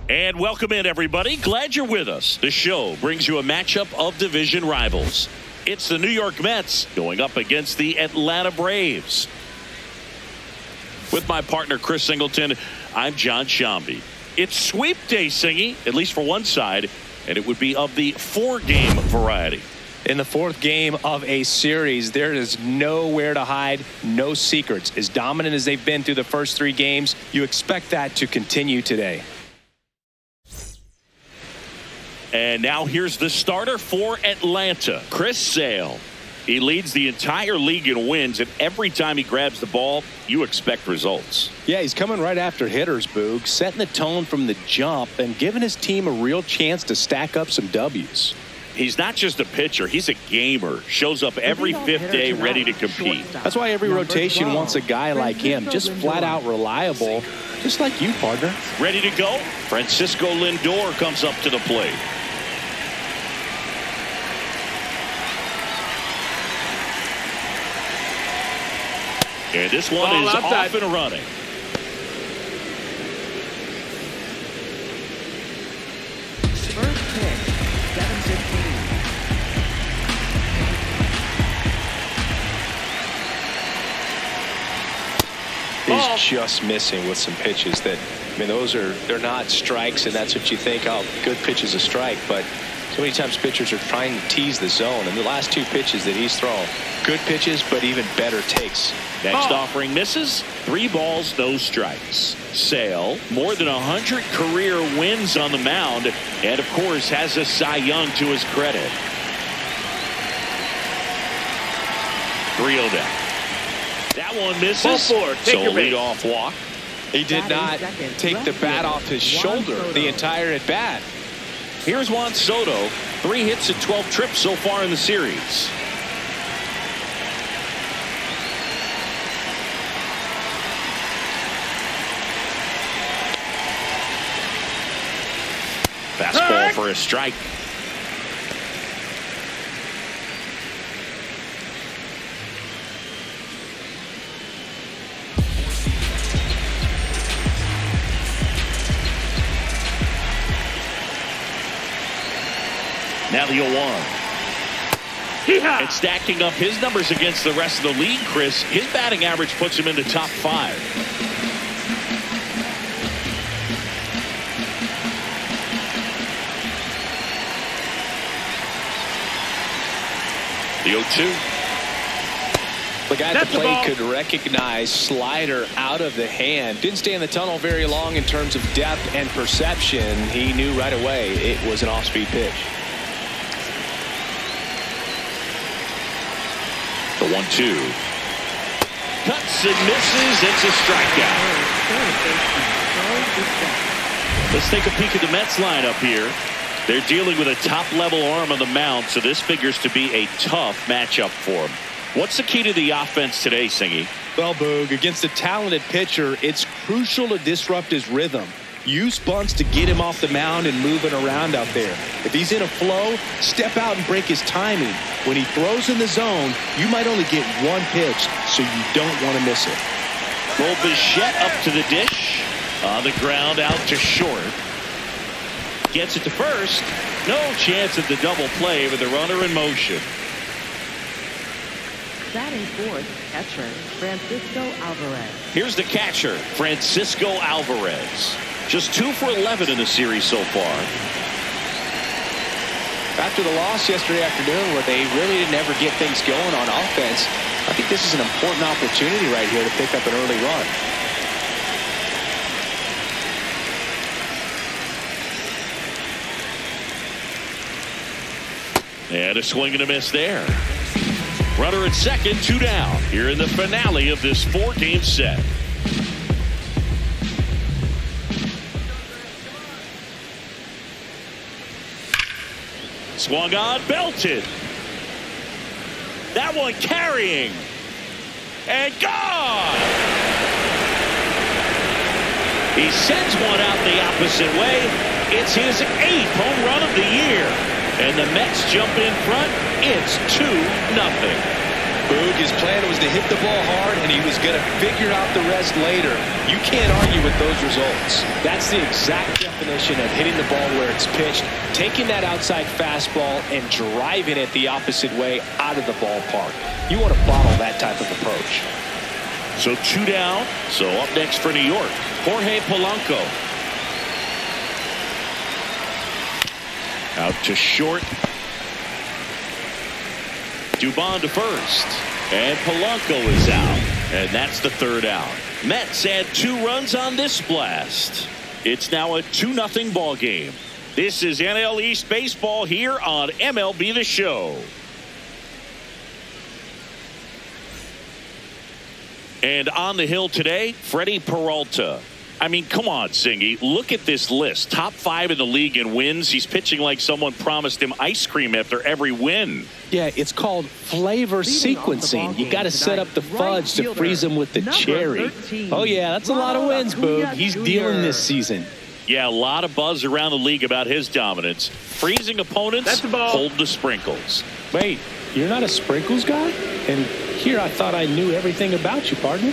And welcome in, everybody. Glad you're with us. The show brings you a matchup of division rivals. It's the New York Mets going up against the Atlanta Braves. With my partner, Chris Singleton, I'm John Shambi. It's sweep day, Singy, at least for one side, and it would be of the 4-game variety. In the 4th game of a series, there is nowhere to hide, no secrets. As dominant as they've been through the first 3 games, you expect that to continue today. And now here's the starter for Atlanta, Chris Sale. He leads the entire league in wins, and every time he grabs the ball, you expect results. Yeah, he's coming right after hitters, Boog, setting the tone from the jump and giving his team a real chance to stack up some W's. He's not just a pitcher, he's a gamer. Shows up every 5th day ready to compete. That's why every rotation wants a guy like him, just flat out reliable, just like you, partner. Ready to go? Francisco Lindor comes up to the plate. And this one is off and running. First pitch, 7-15. He's just missing with some pitches that, I mean, they're not strikes, and that's what you think, oh, good pitch is a strike, but so many times pitchers are trying to tease the zone, and the last 2 pitches that he's thrown, good pitches, but even better takes. Next offering misses. 3 balls, no strikes. Sale, more than 100 career wins on the mound, and of course has a Cy Young to his credit. 3-0 down. That one misses. So lead-off walk. He did not take the bat off his shoulder the entire at bat. Here's Juan Soto. 3 hits and 12 trips so far in the series. Fastball for a strike. Now the 0-1. And stacking up his numbers against the rest of the league, Chris, his batting average puts him in the top 5. The 0-2. The guy at the plate could recognize slider out of the hand. Didn't stay in the tunnel very long in terms of depth and perception. He knew right away it was an off-speed pitch. The 1-2. Cuts and misses. It's a strikeout. Let's take a peek at the Mets lineup here. They're dealing with a top-level arm on the mound, so this figures to be a tough matchup for them. What's the key to the offense today, Singy? Well, Boog, against a talented pitcher, it's crucial to disrupt his rhythm. Use bunts to get him off the mound and moving around out there. If he's in a flow, step out and break his timing. When he throws in the zone, you might only get 1 pitch, so you don't want to miss it. Roll Bichette up to the dish. On the ground, out to short. Gets it to first. No chance at the double play with the runner in motion. Batting 4th, catcher, Francisco Alvarez. Here's the catcher, Francisco Alvarez. Just 2 for 11 in the series so far. After the loss yesterday afternoon where they really didn't ever get things going on offense, I think this is an important opportunity right here to pick up an early run. And a swing and a miss there. Runner at second, 2 down. Here in the finale of this 4-game set. Swung on, belted. That one carrying. And gone. He sends one out the opposite way. It's his 8th home run of the year. And the Mets jump in front. It's 2-0. Boog, his plan was to hit the ball hard, and he was going to figure out the rest later. You can't argue with those results. That's the exact definition of hitting the ball where it's pitched, taking that outside fastball and driving it the opposite way out of the ballpark. You want to bottle that type of approach. So 2 down. So up next for New York, Jorge Polanco. Out to short. Dubon to first. And Polanco is out. And that's the 3rd out. Mets had 2 runs on this blast. It's now a 2-0 ball game. This is NL East Baseball here on MLB The Show. And on the hill today, Freddie Peralta. I mean, come on, Singy. Look at this list. Top 5 in the league in wins. He's pitching like someone promised him ice cream after every win. Yeah, it's called flavor sequencing. You got to set up the fudge to freeze them with the cherry. Oh, yeah, that's a lot of wins, Boog. He's dealing this season. Yeah, a lot of buzz around the league about his dominance. Freezing opponents, hold the sprinkles. Wait, you're not a sprinkles guy? And here I thought I knew everything about you, partner.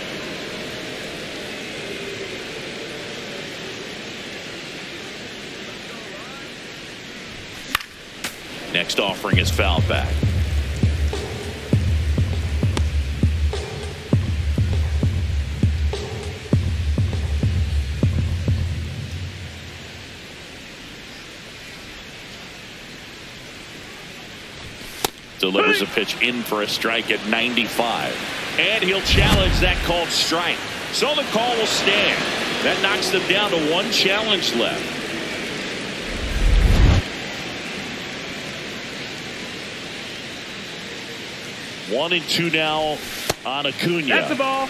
Next offering is fouled back. Delivers a pitch in for a strike at 95. And he'll challenge that called strike. So the call will stand. That knocks them down to 1 challenge left. One and 2 now on Acuna. That's the ball.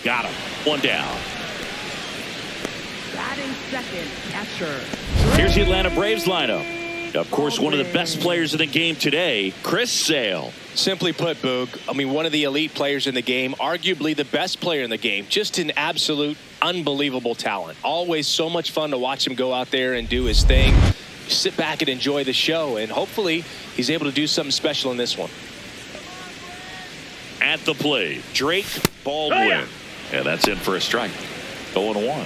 Got him. 1 down. Batting second, catcher. Here's the Atlanta Braves lineup. Of course, one of the best players in the game today, Chris Sale. Simply put, Boog, I mean, one of the elite players in the game, arguably the best player in the game. Just an absolute unbelievable talent. Always so much fun to watch him go out there and do his thing. Sit back and enjoy the show, and hopefully he's able to do something special in this one. At the plate, Drake Baldwin. Oh, yeah. And that's in for a strike. 0-1.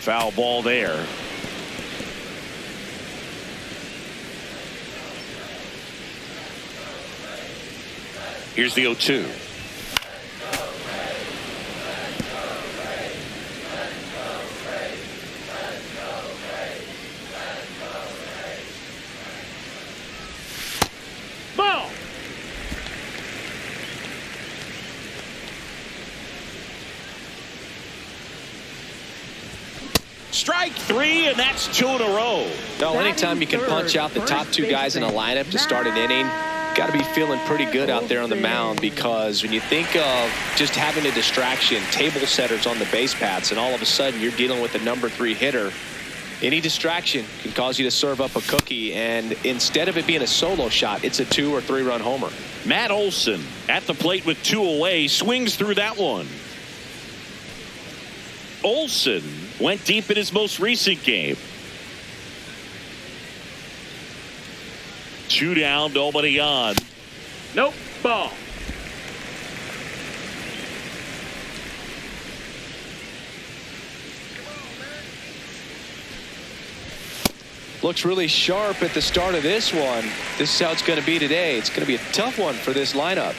Foul ball there. Here's the 0-2. Ball. Strike 3, and that's 2 in a row. No, anytime you can punch out the top 2 guys in a lineup to start an inning, got to be feeling pretty good out there on the mound, because when you think of just having a distraction, table setters on the base paths, and all of a sudden you're dealing with the number 3 hitter, any distraction can cause you to serve up a cookie, and instead of it being a solo shot, it's a 2 or 3 run homer. Matt Olson at the plate with 2 away, swings through that one. Olson went deep in his most recent game. 2 down, nobody on. Nope. Ball. Looks really sharp at the start of this one. This is how it's going to be today. It's going to be a tough one for this lineup.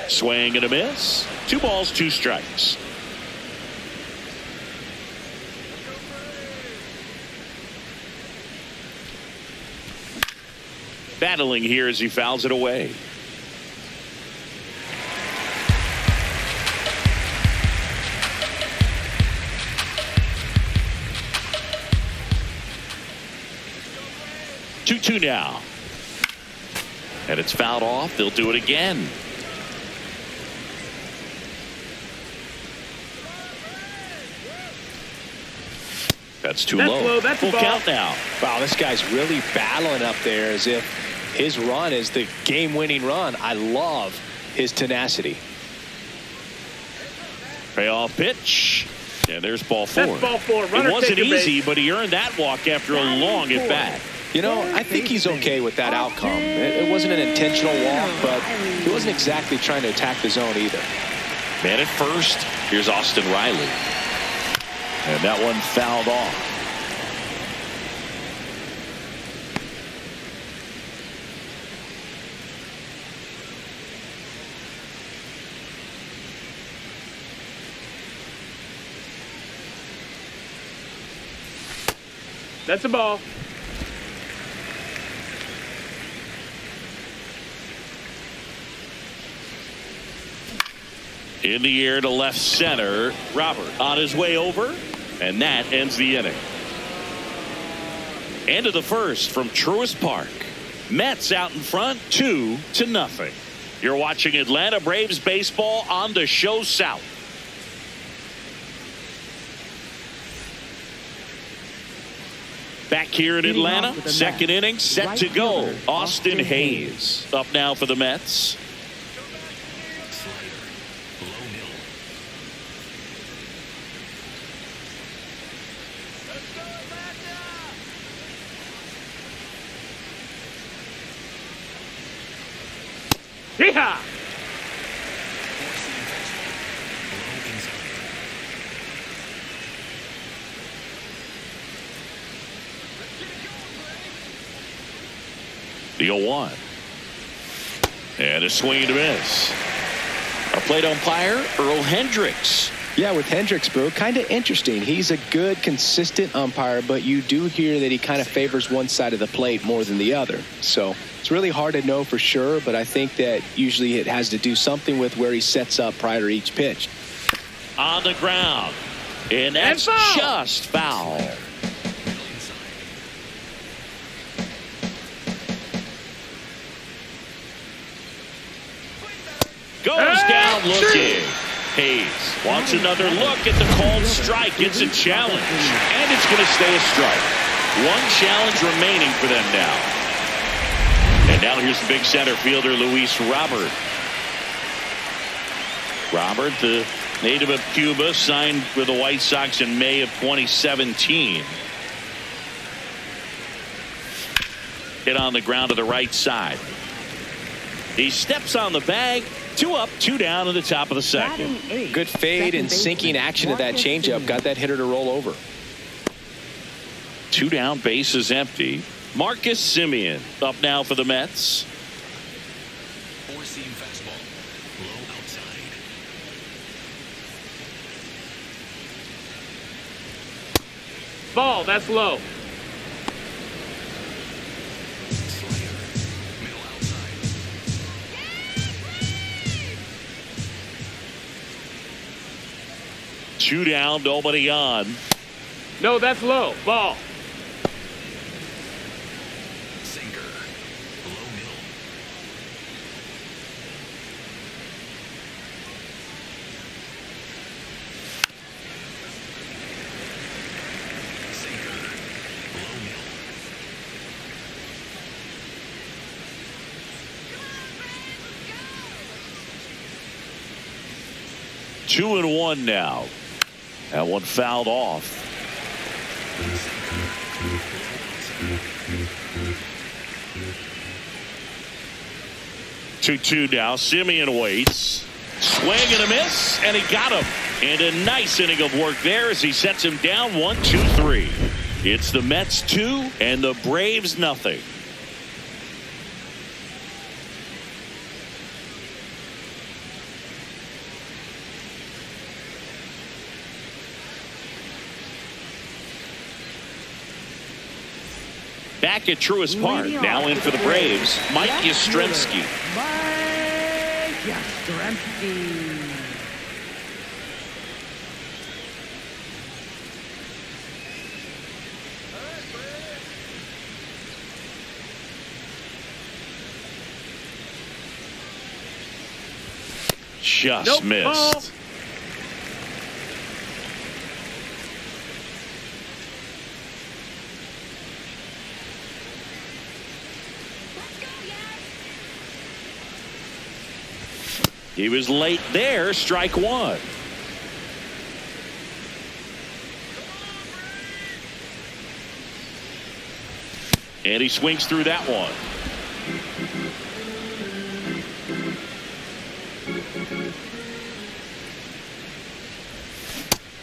Swing and a miss. 2 balls, 2 strikes. Battling here as he fouls it away. Two now. And it's fouled off. They'll do it again. That's too That's low. low. That's a Full ball. count now. Wow, this guy's really battling up there as if his run is the game-winning run. I love his tenacity. Payoff pitch. And there's ball four. That's ball four. Runner It wasn't take a base. easy, but he earned that walk after a long at bat. You know, I think he's okay with that outcome. It wasn't an intentional walk, but he wasn't exactly trying to attack the zone either. Man at first. Here's Austin Riley. And that one fouled off. That's a ball. In the air to left center. Robert on his way over. And that ends the inning. End of the first from Truist Park. Mets out in front 2-0. You're watching Atlanta Braves baseball on the Show South. Back here in Atlanta, second inning set to go. Austin Hayes up now for the Mets. Yeehaw! The 0-1. And a swing and a miss. Our plate umpire, Earl Hendricks. Yeah, with Hendricks, bro, kind of interesting. He's a good, consistent umpire, but you do hear that he kind of favors one side of the plate more than the other. So it's really hard to know for sure, but I think that usually it has to do something with where he sets up prior to each pitch. On the ground. And that's foul. just foul. Goes down looking. Hayes wants another look at the called strike. It's a challenge. And it's going to stay a strike. One challenge remaining for them now. And now here's the big center fielder, Luis Robert. Robert, the native of Cuba, signed with the White Sox in May of 2017. Hit on the ground to the right side. He steps on the bag. 2 up, 2 down in the top of the second. Good fade and sinking action of that changeup. Got that hitter to roll over. 2 down, bases empty. Marcus Semien up now for the Mets. Four-seam fastball. Low outside. Ball. That's low. Slider. Middle outside. 2 down, nobody on. No, that's low. Ball. Sinker. Low middle. Sinker. Low middle. 2-1 now. That one fouled off. 2-2 now. Semien waits. Swing and a miss, and he got him. And a nice inning of work there as he sets him down 1-2-3. It's the Mets 2 and the Braves nothing. Back at Truist Park, now in for the Braves, Mike Yastrzemski. Mike Yastrzemski. Just Nope, missed. ball. He was late there. Strike one. And he swings through that one.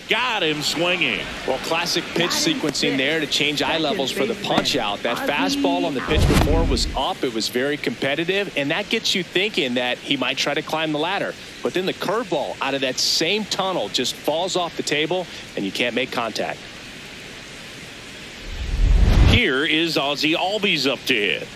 Got him swinging. Well, classic pitch sequencing there to change eye levels for the punch out. That fastball on the pitch before was up. It was very competitive, and that gets you thinking that he might try to climb the ladder. But then the curveball out of that same tunnel just falls off the table, and you can't make contact. Here is Ozzie Albies up to hit.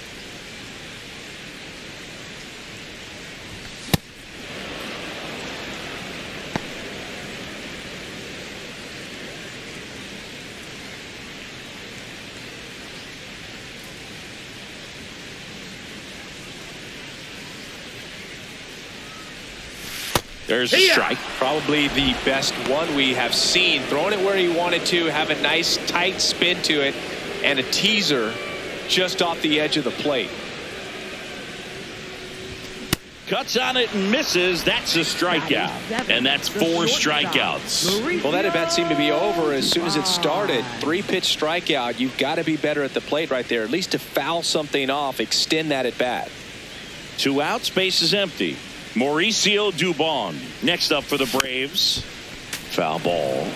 There's a strike. Probably the best one we have seen. Throwing it where he wanted to, have a nice tight spin to it, and a teaser just off the edge of the plate. Cuts on it and misses. That's a strikeout. And that's 4 strikeouts. Well, that at bat seemed to be over as soon as it started. 3-pitch strikeout. You've got to be better at the plate right there, at least to foul something off, extend that at bat. 2 outs, base is empty. Mauricio Dubon next up for the Braves. Foul ball.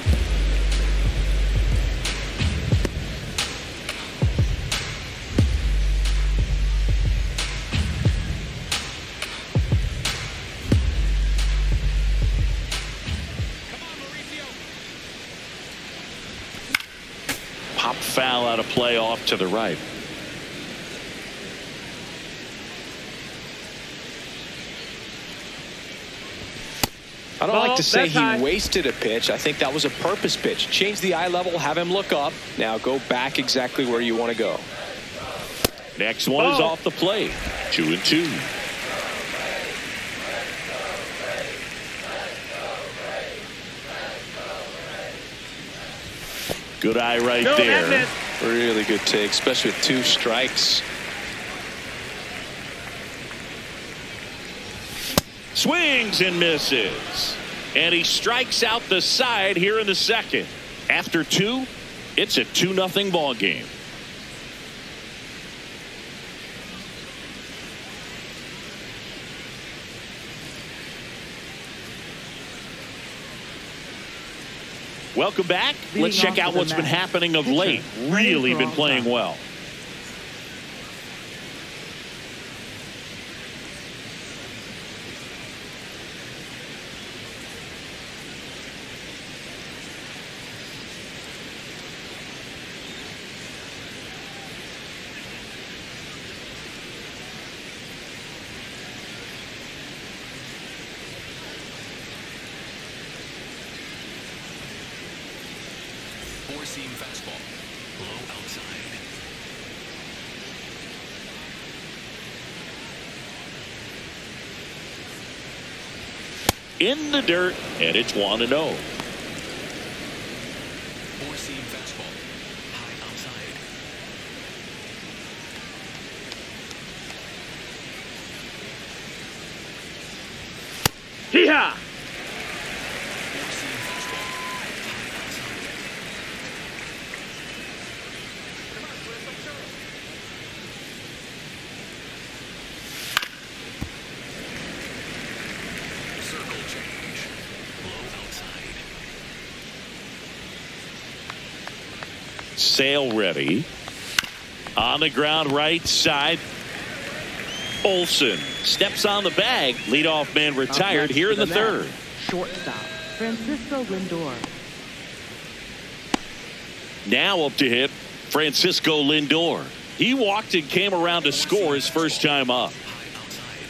Pop foul out of play off to the right. I don't like to say he high. wasted a pitch. I think that was a purpose pitch. Change the eye level, have him look up. Now go back exactly where you want to go. Next one is off the plate. 2-2. Good eye right there. Really good take, especially with 2 strikes. Swings and misses. And he strikes out the side here in the second. After 2, it's a 2-0 ball game. Welcome back. Let's check out what's been happening of late. Really been playing well. Four-seam fastball. Low outside. In the dirt, and it's 1-0. Four-seam fastball. High outside. Hee-haw! Four-seam fastball. High outside. Circle change. Low outside. Sale ready. On the ground right side. Olsen steps on the bag. Leadoff man retired here in the third. Shortstop, Francisco Lindor. Now up to hit Francisco Lindor. He walked and came around to score his first time up. High outside.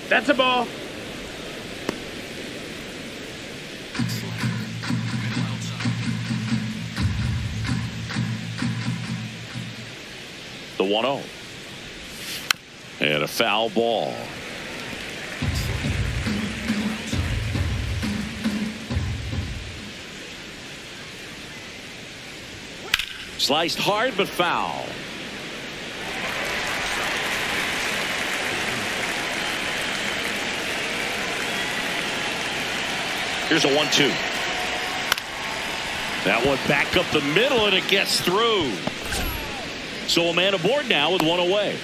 That's a ball. Middle outside. The 1-0. And a foul ball. Middle outside. Sliced hard but foul. Here's a 1-2. That one back up the middle, and it gets through. So a man aboard now with one away.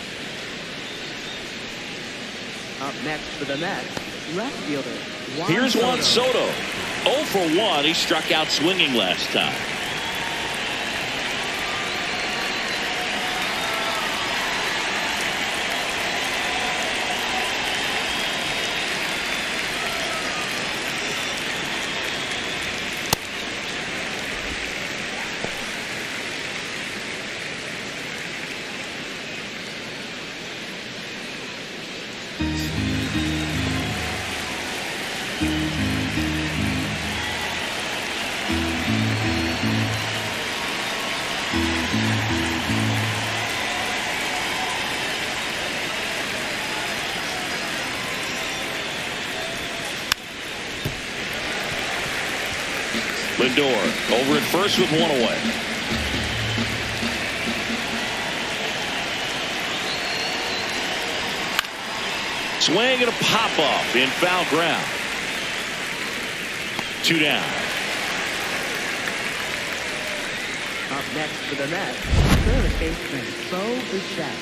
Up next for the Mets, left fielder Juan Here's Juan Soto. Soto. 0 for 1. He struck out swinging last time. Lindor over at first with one away. Swing and a pop off in foul ground. 2 down. Up next for the Mets, third baseman Bo Bichette.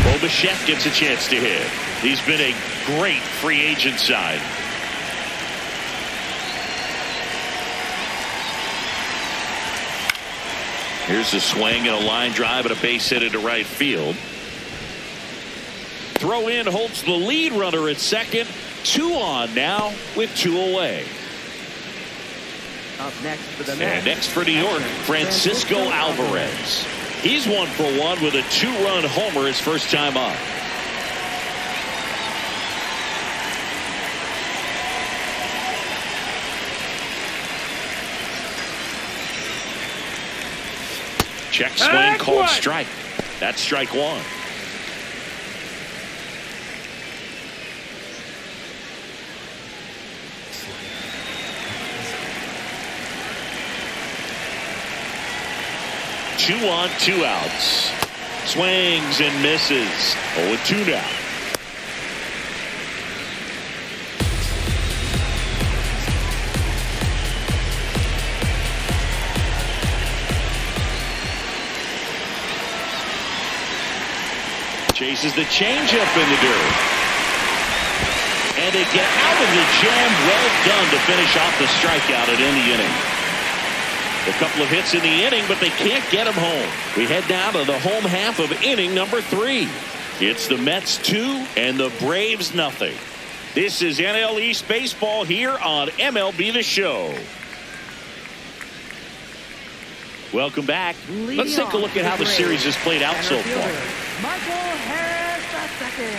Bo Bichette gets a chance to hit. He's been a great free agent side. Here's a swing and a line drive and a base hit into right field. Throw in holds the lead runner at second. 2 on now with 2 away. Up next for the And Mets, next for New York, Francisco Alvarez. He's 1 for 1 with a 2-run homer his first time up. Check swing called strike. That's strike 1. Two on, 2 outs. Swings and misses. 0-2 now. Chases the changeup in the dirt. And they get out of the jam. Well done to finish off the strikeout at end the inning. A couple of hits in the inning, but they can't get him home. We head down to the home half of inning number 3. It's the Mets 2 and the Braves nothing. This is NL East Baseball here on MLB The Show. Welcome back. Let's take a look at how the series has played out so far. Michael Harris II.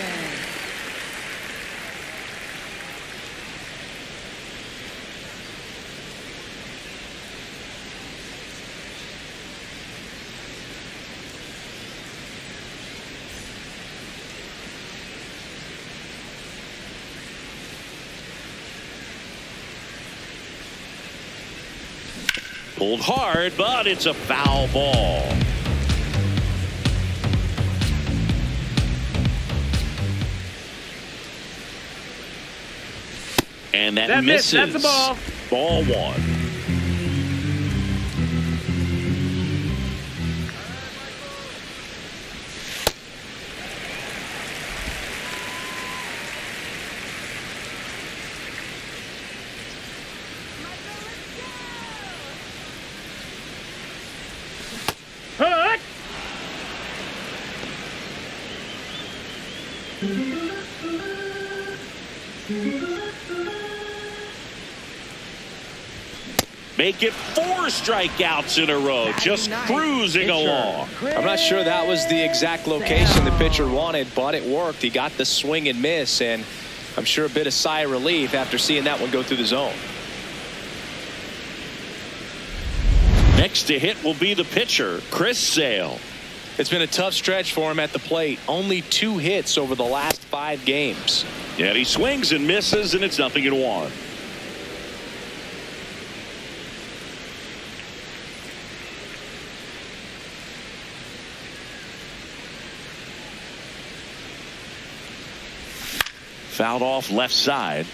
Pulled hard, but it's a foul ball. And that misses. That's a ball. Ball 1. Hut! Make it 4 strikeouts in a row, just cruising along. I'm not sure that was the exact location the pitcher wanted, but it worked. He got the swing and miss, and I'm sure a bit of sigh of relief after seeing that one go through the zone. Next to hit will be the pitcher, Chris Sale. It's been a tough stretch for him at the plate. Only 2 hits over the last 5 games. Yeah, he swings and misses, and it's 0-1. Fouled off left side.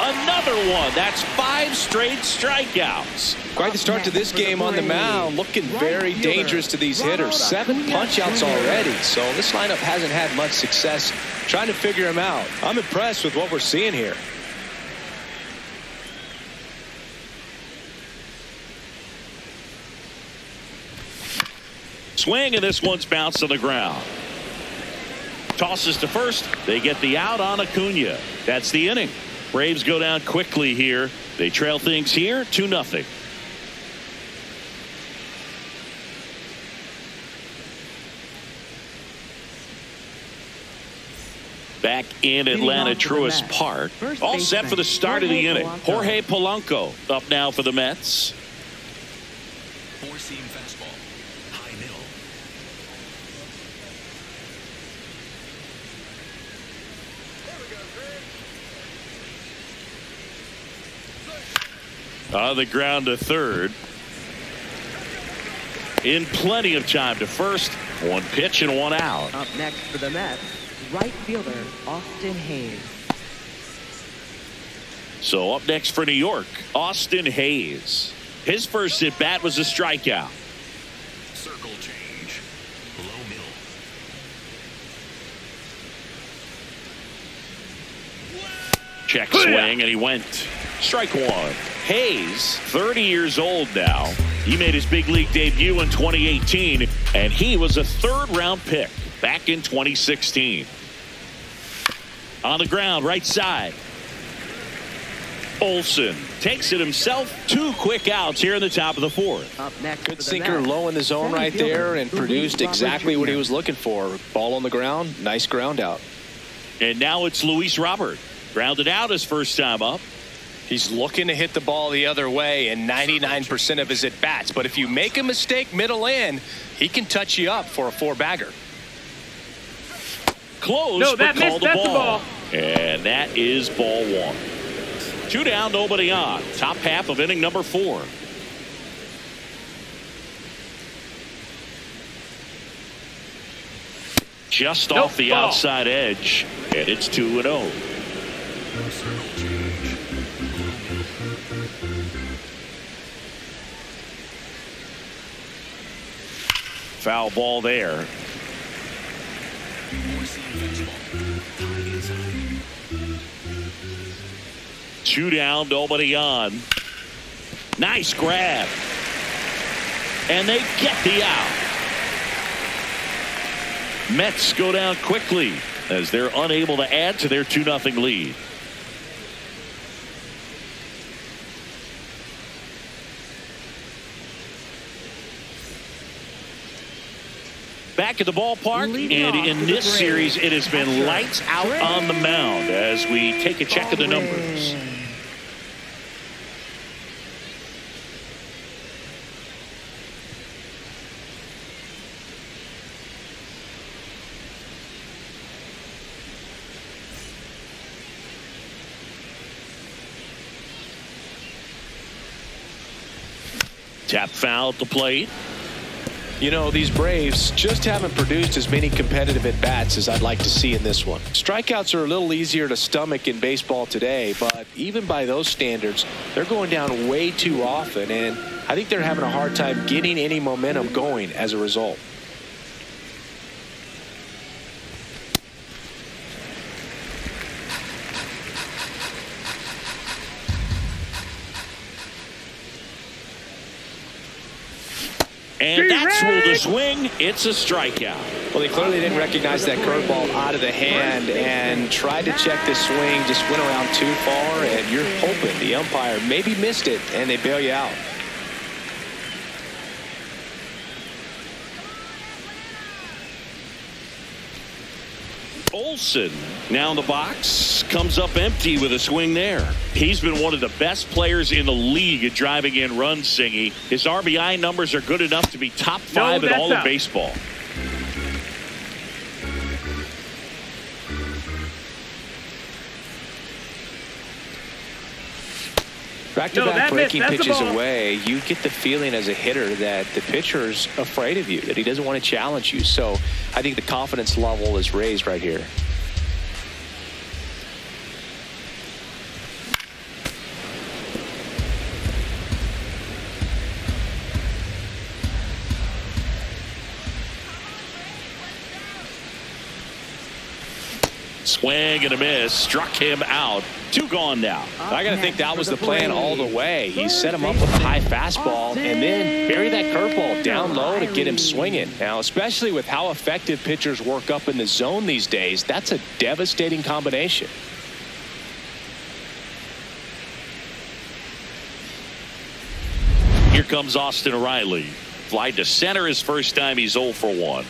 Another one. That's 5 straight strikeouts. Quite the start to this game on the mound. Looking very dangerous to these hitters. 7 punch-outs already. So this lineup hasn't had much success trying to figure him out. I'm impressed with what we're seeing here. Swing, and this one's bounced on the ground. Tosses to first. They get the out on Acuna. That's the inning. Braves go down quickly here. They trail things here 2-0. Back in Atlanta, Truist Park. All set for the start of the inning. Jorge Polanco up now for the Mets. 4-seam fastball. High middle. On the ground to third. In plenty of time to first. 1 pitch and 1 out. Up next for the Mets, right fielder Austin Hayes. So up next for New York, Austin Hayes. His first at bat was a strikeout. Circle change. Low middle. Check swing, and he went. Strike 1. Hayes, 30 years old now. He made his big league debut in 2018, and he was a 3rd-round pick back in 2016. On the ground, right side. Olsen takes it himself. 2 quick outs here in the top of the 4th. Up next for Good the sinker Mets, low in the zone right center there fielder and produced Luis exactly Robert what he Jr. was looking for. Ball on the ground, nice ground out. And now it's Luis Robert. Grounded out his first time up. He's looking to hit the ball the other way in 99% of his at-bats. But if you make a mistake middle in, he can touch you up for a 4-bagger. Close, No, that but called missed. the That's the ball. ball. And that is ball 1. 2 down, nobody on. Top half of inning number 4. Just off the ball. outside edge, and it's 2-0. Circle change. Foul ball there. 4-seam fastball. High inside. 2 down, nobody on. Nice grab. And they get the out. Mets go down quickly as they're unable to add to their 2-0 lead. Back at the ballpark, and in this series it has been lights out on the mound as we take a check of the numbers. Tap foul at the plate. You know, these Braves just haven't produced as many competitive at-bats as I'd like to see in this one. Strikeouts are a little easier to stomach in baseball today, but even by those standards, they're going down way too often, and I think they're having a hard time getting any momentum going as a result. And that's ruled a swing. It's a strikeout. Well, they clearly didn't recognize that curveball out of the hand and tried to check the swing, just went around too far, and you're hoping the umpire maybe missed it, and they bail you out. Olsen now in the box, comes up empty with a swing there. He's been one of the best players in the league at driving in runs, Singy. His RBI numbers are good enough to be top 5 in all of baseball. Back-to-back breaking pitches away, you get the feeling as a hitter that the pitcher's afraid of you, that he doesn't want to challenge you. So I think the confidence level is raised right here. Swing and a miss, struck him out. 2 gone now. I got to think that was the plan all the way. He set him up with a high fastball and then bury that curveball down low to get him swinging. Now, especially with how effective pitchers work up in the zone these days, that's a devastating combination. Here comes Austin Riley. Fly to center his first time. He's 0 for 1.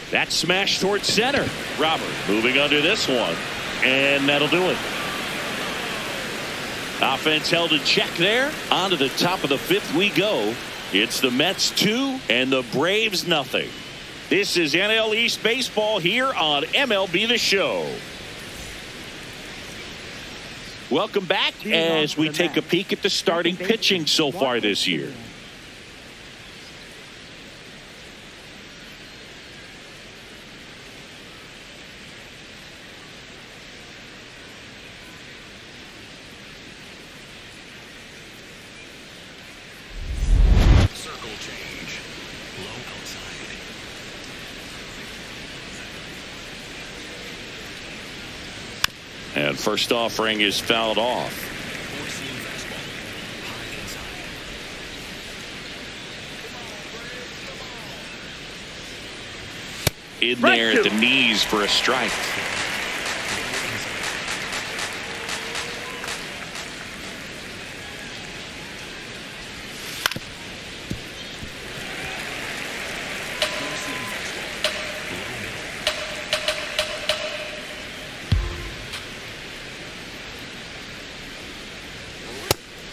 That smash towards center. Robert moving under this one, and that'll do it. Offense held in check there. On to the top of the 5th we go. It's the Mets 2 and the Braves nothing. This is NL East baseball here on MLB The Show. Welcome back as we take a peek at the starting pitching so far this year. And first offering is fouled off. In there at the knees for a strike.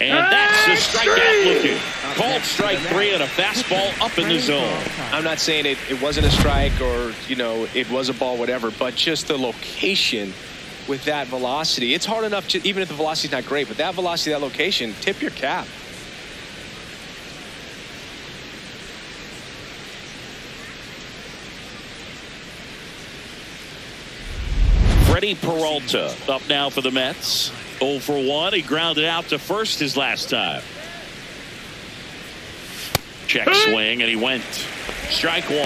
And that's a strikeout looking. Called strike 3 and a fastball up in the zone. I'm not saying it wasn't a strike or, you know, it was a ball, whatever, but just the location with that velocity. It's hard enough to, even if the velocity's not great, but that velocity, that location, tip your cap. Freddie Peralta up now for the Mets. 0 for 1. He grounded out to first his last time. Check swing, and he went. Strike 1.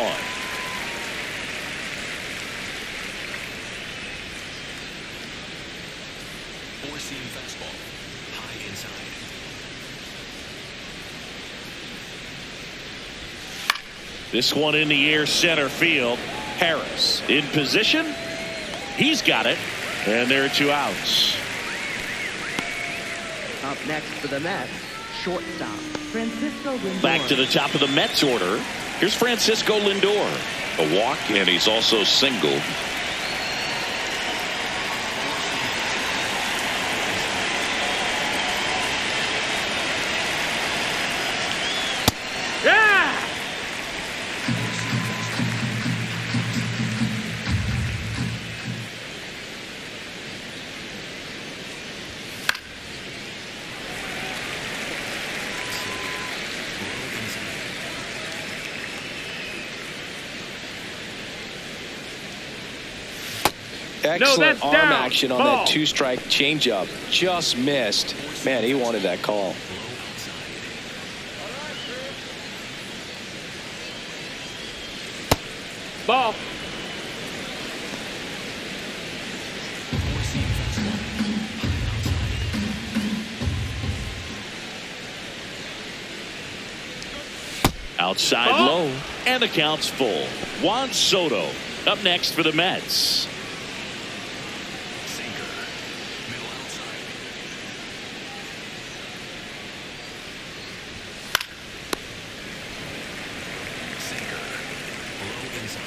Four-seam fastball, high inside. This one in the air, center field. Harris in position. He's got it, and there are 2 outs. Up next for the Mets, shortstop, Francisco Lindor. Back to the top of the Mets order. Here's Francisco Lindor. A walk, and he's also singled. Yeah! Excellent arm down. action on Ball. that 2-strike changeup. Just missed. Man, he wanted that call. Ball. Outside Ball. low, and the count's full. Juan Soto up next for the Mets. Sinker, middle outside. Sinker, inside.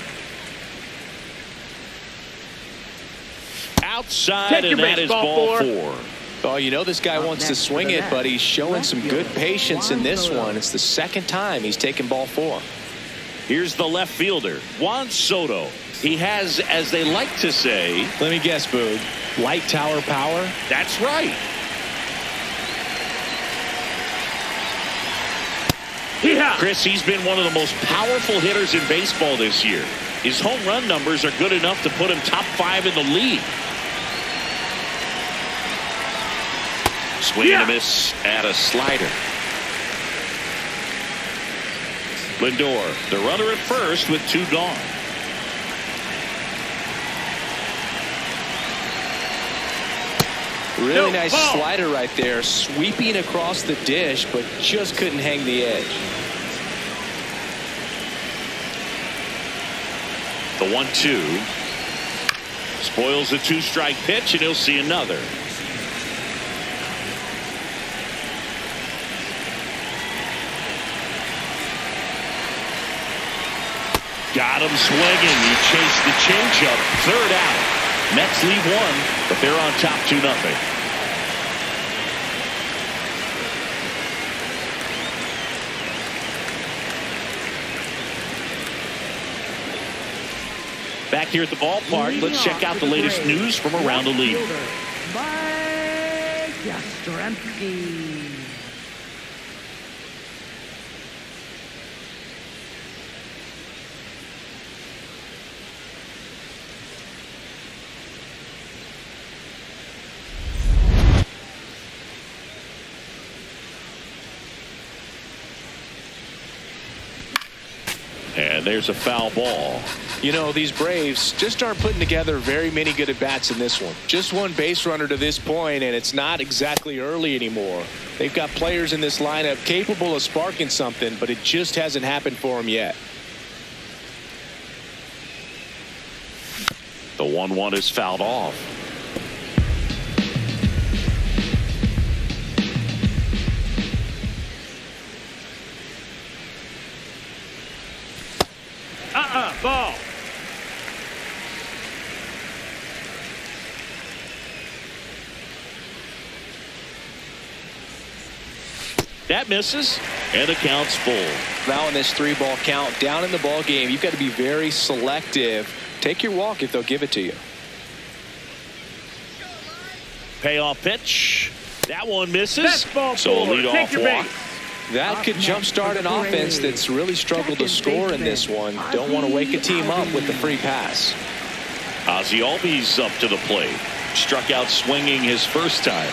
Outside, Take and your that is baseball, ball 4. Oh, you know this guy wants to swing it, but he's showing some good patience in this one. It's the second time he's taken ball 4. Here's the left fielder, Juan Soto. He has, as they like to say, Let me guess, Boog. Light tower power? that's right. Yeah. Chris, he's been one of the most powerful hitters in baseball this year. His home run numbers are good enough to put him top 5 in the league. Swing and a miss at a slider. Lindor, the runner at first with 2 gone. Really nice slider right there, sweeping across the dish, but just couldn't hang the edge. The 1-2 spoils a 2-strike pitch, and he'll see another. Got him swinging. He chased the changeup. 3rd out. Mets leave 1, but they're on top 2-0. Back here at the ballpark, let's check out the latest news from around the league. Mike Yastrzemski. And there's a foul ball. You know, these Braves just aren't putting together very many good at-bats in this one. Just 1 base runner to this point, and it's not exactly early anymore. They've got players in this lineup capable of sparking something, but it just hasn't happened for them yet. The 1-1 is fouled off. Ball. That misses, and the count's full. Now in this 3-ball count, down in the ball game, you've got to be very selective. Take your walk if they'll give it to you. Payoff pitch. That one misses. That's ball So a 4. leadoff Take your walk. base. That could jumpstart an offense that's really struggled to score in this one. Don't want to wake a team up with the free pass. Ozzie Albies up to the plate. Struck out swinging his first time.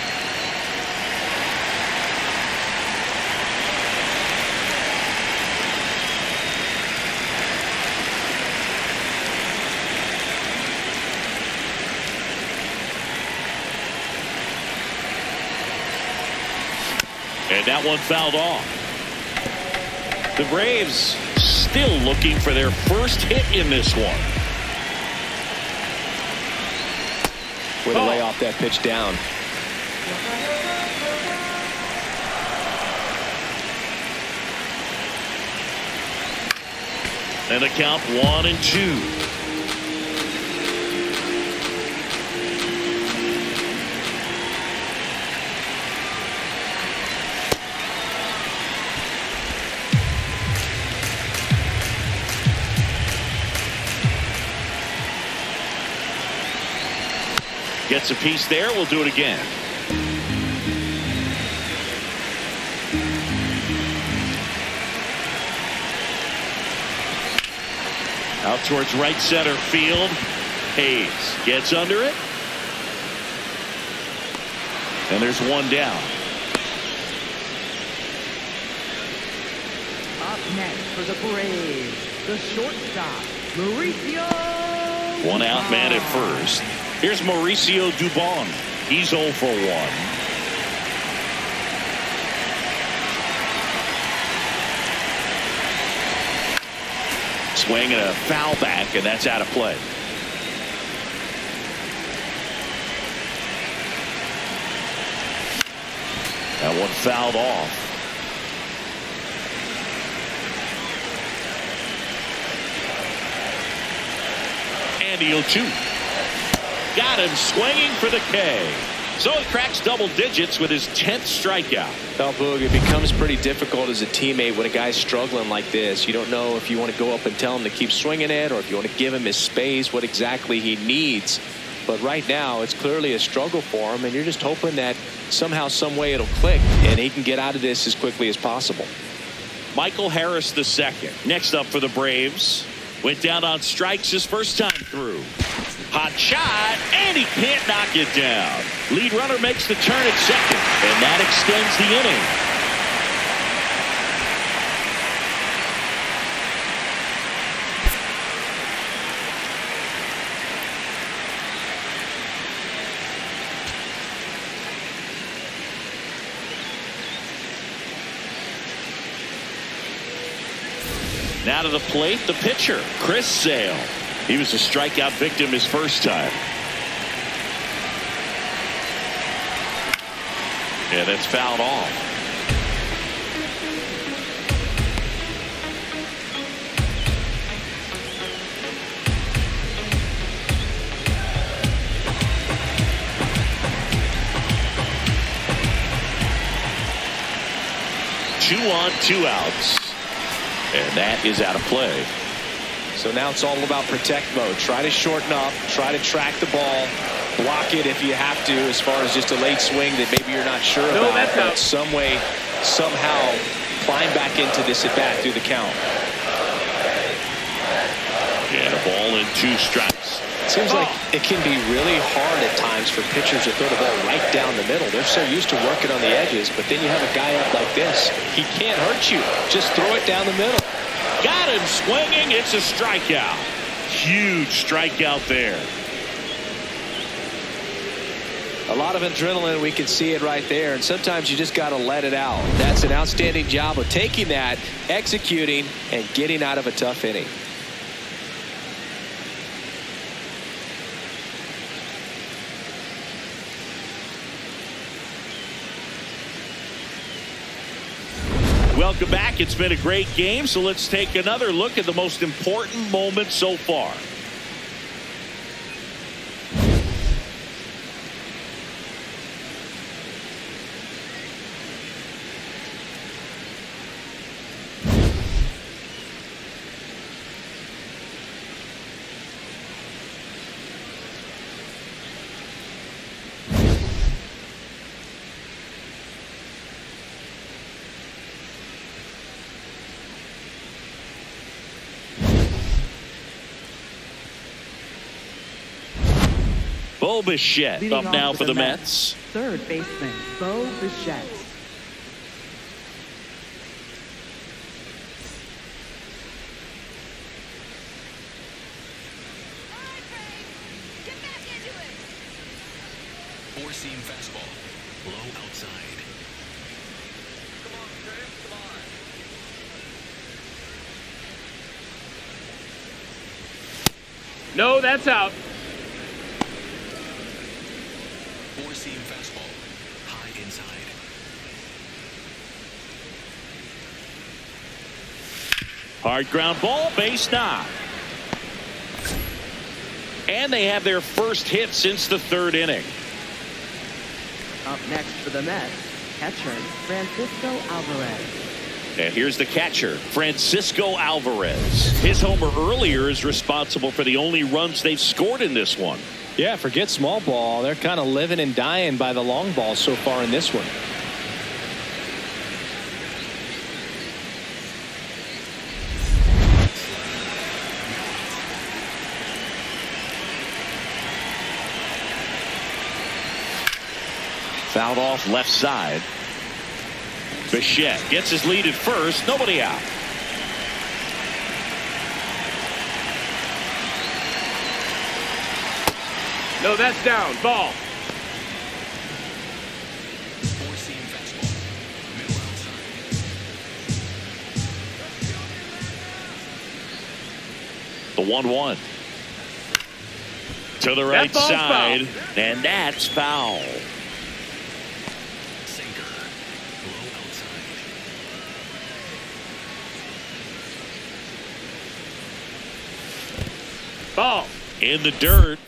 And that one fouled off. The Braves still looking for their first hit in this one. Way to lay off that pitch down. And the count 1-2. Gets a piece there. We'll do it again. Out towards right center field. Hayes gets under it. And there's one down. Up next for the Braves, the shortstop, Mauricio. 1 out, man at first. Here's Mauricio Dubon. He's 0 for 1. Swing and a foul back, and that's out of play. That one fouled off. And the 0-2. Got him swinging for the K. So he cracks double digits with his 10th strikeout. Well, Boog, it becomes pretty difficult as a teammate when a guy's struggling like this. You don't know if you want to go up and tell him to keep swinging it or if you want to give him his space, what exactly he needs. But right now, it's clearly a struggle for him, and you're just hoping that somehow, some way it'll click, and he can get out of this as quickly as possible. Michael Harris II. Next up for the Braves. Went down on strikes his first time through. Hot shot, and he can't knock it down. Lead runner makes the turn at second, and that extends the inning. Now to the plate, the pitcher, Chris Sale. He was a strikeout victim his first time. And it's fouled off. Two on, 2 outs. And that is out of play. So now it's all about protect mode. Try to shorten up, try to track the ball, block it if you have to, as far as just a late swing that maybe you're not sure about. But some way, somehow climb back into this at bat through the count. And a ball and 2 strikes. Seems like it can be really hard at times for pitchers to throw the ball right down the middle. They're so used to working on the edges, but then you have a guy up like this. He can't hurt you. Just throw it down the middle. Got him swinging. It's a strikeout. Huge strikeout there. A lot of adrenaline. We can see it right there. And sometimes you just got to let it out. That's an outstanding job of taking that, executing, and getting out of a tough inning. Welcome back. It's been a great game, so let's take another look at the most important moment so far. Bo Bichette Leading up off now with for the Mets. Third baseman, Bo Bichette. Four-seam fastball. Low outside. No, that's out. Four-seam fastball. High inside. Hard ground ball, base knock. And they have their first hit since the 3rd inning. Up next for the Mets, catcher Francisco Alvarez. And here's the catcher, Francisco Alvarez. His homer earlier is responsible for the only runs they've scored in this one. Yeah, forget small ball. They're kind of living and dying by the long ball so far in this one. Fouled off left side. Bichette gets his lead at first. Nobody out. No, that's down. Ball. Four-seam fastball. Middle outside. The 1-1. To the right ball's side. foul. And that's foul. Sinker. Low outside. Ball. in the dirt.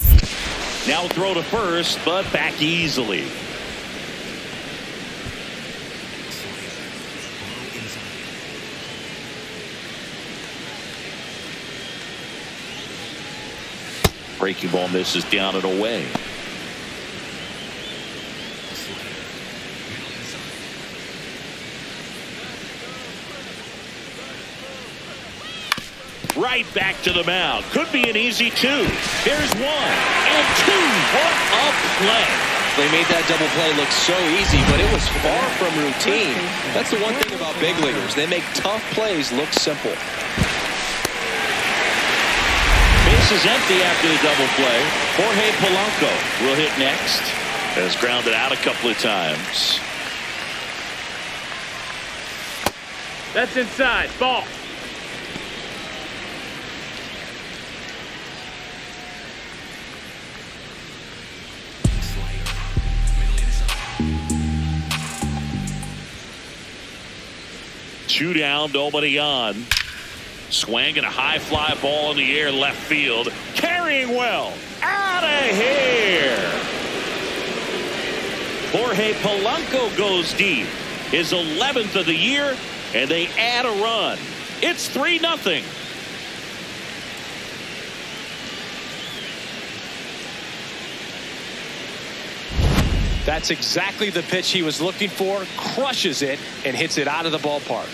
Now throw to first, but back easily. Breaking ball misses down and away. Right back to the mound. Could be an easy two. There's one and two. What a play. They made that double play look so easy, but it was far from routine. That's the one thing about big leaguers. They make tough plays look simple. Base is empty after the double play. Jorge Polanco will hit next. Has grounded out a couple of times. That's inside. Ball. Two down, nobody on. Swinging a high fly ball in the air left field. Carrying well. Out of here. Jorge Polanco goes deep. His 11th of the year, and they add a run. It's 3-0. That's exactly the pitch he was looking for. Crushes it and hits it out of the ballpark.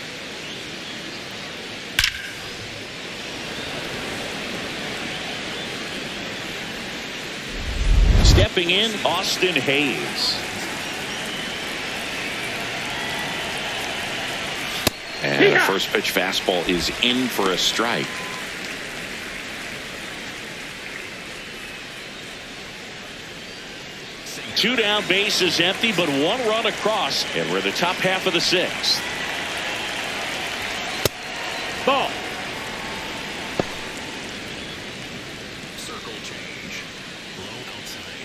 Stepping in, Austin Hayes. And the first pitch fastball is in for a strike. Two down, base is empty, but one run across, and we're in the top half of the sixth. Ball. Circle change. Low outside.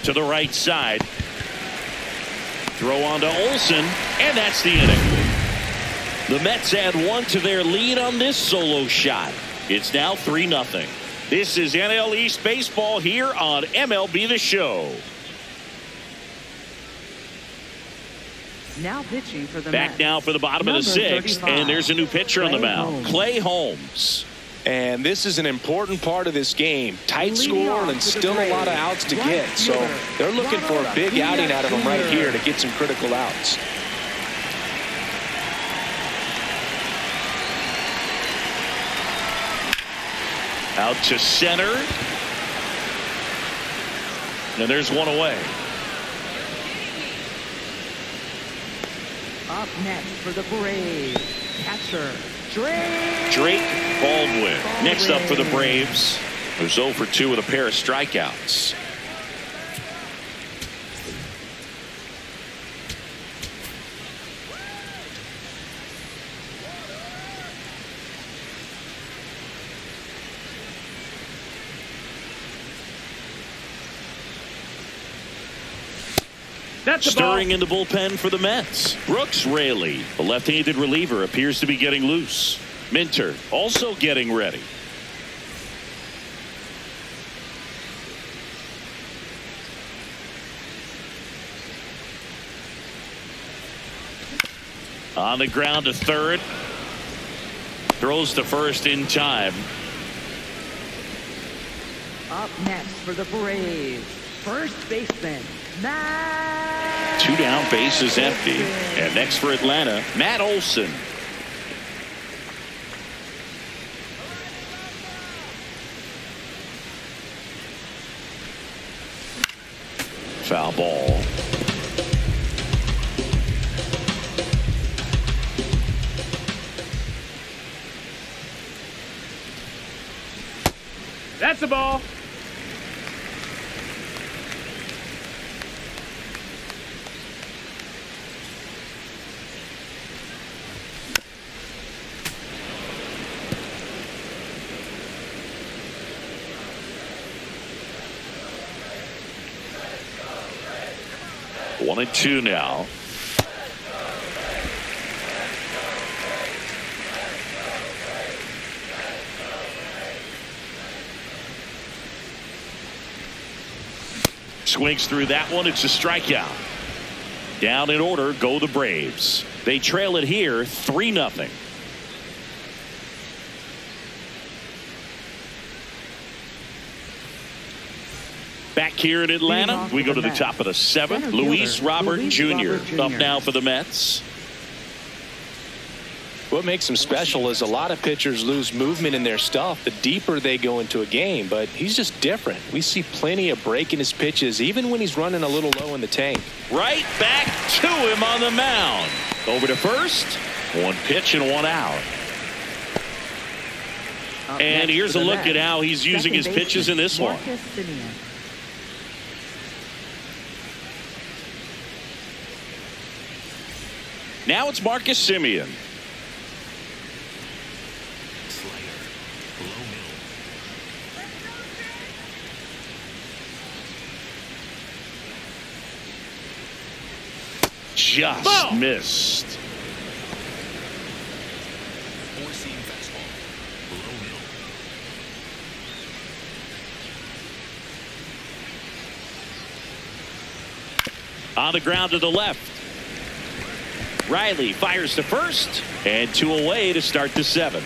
To the right side. Throw on to Olsen, and that's the inning. The Mets add one to their lead on this solo shot. It's now 3-0. This is NL East Baseball here on MLB The Show. Now pitching for the Back Mets. now for the bottom of the sixth, 35. and there's a new pitcher on the mound, Clay Holmes. And this is an important part of this game. Tight Leading score off and for the still a lot of Braves, outs to right get. So fielder, they're looking for a big Ronald outing out of him right Jr. here to get some critical outs. Out to center. And there's one away. Up next for the Braves, catcher Drake Baldwin. Next up for the Braves, who's 0 for 2 with a pair of strikeouts. That's the ball. Stirring in the bullpen for the Mets. Brooks Raley, the left-handed reliever, appears to be getting loose. Minter also getting ready. On the ground to third. Throws to first in time. Up next for the Braves, first baseman Matt. Two down, base is empty. And next for Atlanta, Matt Olson. Foul ball. That's the ball. One and two now. swings through that one. It's a strikeout. Down in order go the Braves. They trail it here 3-0. Back here in Atlanta, we go to the top of the 7th. Luis Robert Jr. up now for the Mets. What makes him special is a lot of pitchers lose movement in their stuff the deeper they go into a game, but he's just different. We see plenty of break in his pitches, even when he's running a little low in the tank. Right back to him on the mound. Over to first. 1 pitch and 1 out. And here's a look at how he's using his pitches in this one. Now it's Marcus Semien. Just missed. Four-seam fastball. Below middle. On the ground to the left. Riley fires to first, and 2 away to start the 7th.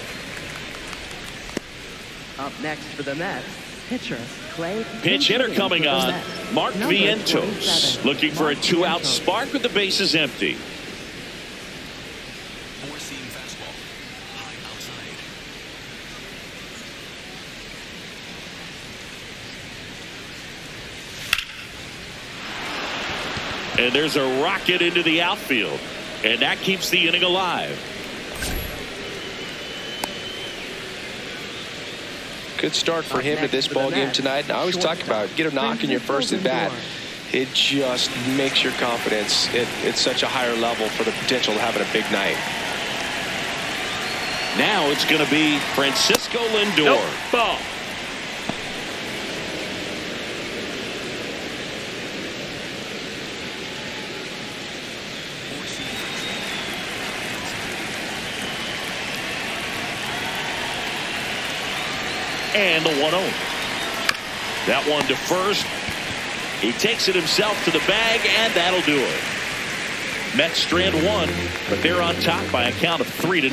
Up next for the Mets, pitcher Clay. Pitch hitter coming on, Mark Vientos, looking for a 2-out spark with the bases empty. Four-seam fastball. High outside. And there's a rocket into the outfield, and that keeps the inning alive. Good start for him at this ball game tonight. And I always talk about get a knock in your first at bat. It just makes your confidence at such a higher level for the potential of having a big night. Now it's going to be Francisco Lindor. Ball. And the 1-0. That one to first. He takes it himself to the bag, and that'll do it. Mets strand 1, but they're on top by a count of 3-0.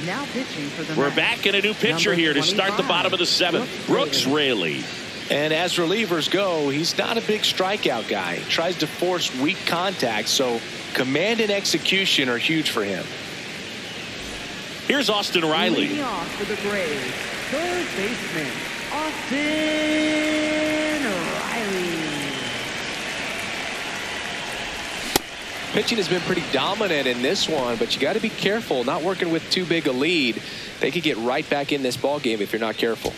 Now pitching for the We're Mets. back in a new pitcher here to start the bottom of the 7th. Brooks Raley. And as relievers go, he's not a big strikeout guy. He tries to force weak contact, so command and execution are huge for him. Here's Austin Riley. Leading off for the Braves, third baseman, Austin Riley. Pitching has been pretty dominant in this one, but you got to be careful not working with too big a lead. They could get right back in this ball game if you're not careful.